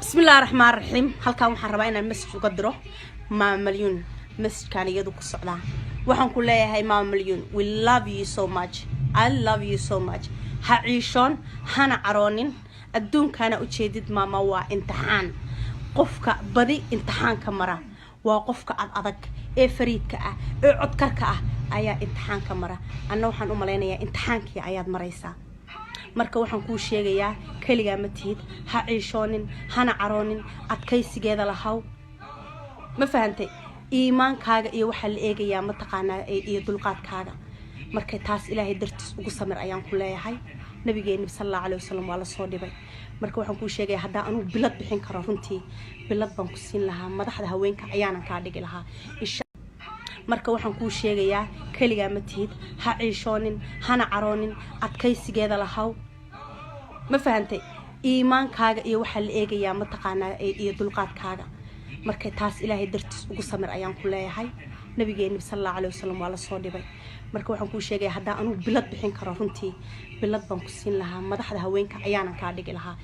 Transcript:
بسم الله الرحمن الرحيم. halkaan waxaan rabaa inaan message uga diro Mama Malyun. message kan iyadu ku socda waxaan ku leeyahay Mama Malyun, we love you so much, I love you so much. ha ciishon hana caroonin adduunkana u jeedid mama waa imtixaan qofka badi imtixaanka mara waa qofka adag ee fariidka ah ee codkarka ah ayaa imtixaanka mara anna waxaan u maleynayaa imtixaankii ayaad maraysaa marka waxaan ku sheegayaa kaliya ma tihid ha ciishoonin hana caroonin adkaysigeeda lahaw ma fahantay iimaankaaga iyo waxa la eegayaa ma taqaanaa iyo dulqaadkaaga marka taas ilaahay dartiis ugu samir ayaan ku leeyahay nabigeena sallallahu alayhi wasallam waa la soo dhibay marka waxaan ku sheegayaa hadaa anu bilad bixin karo runtii bilad baan ku siin lahaa madaxda haweenka ayaanan ka dhigi lahaa marka waxaan ku sheegayaa kaliya ma tihid ha ciishoonin hana caroonin adkaysigeeda lahaw ma fahantay iimaankaaga iyo waxa la eegayaa ma taqaanaa iyo dulqaadkaaga marka taas ilaahay dartiis ugu samir ayaan ku leeyahay nabigeena sallallahu alayhi wasallam waa la soo dhibay marka waxaan ku sheegayaa hadaa anu bilad bixin karo runtii bilad baan ku siin lahaa madaxda haweenka ayaanan ka dhigi lahaa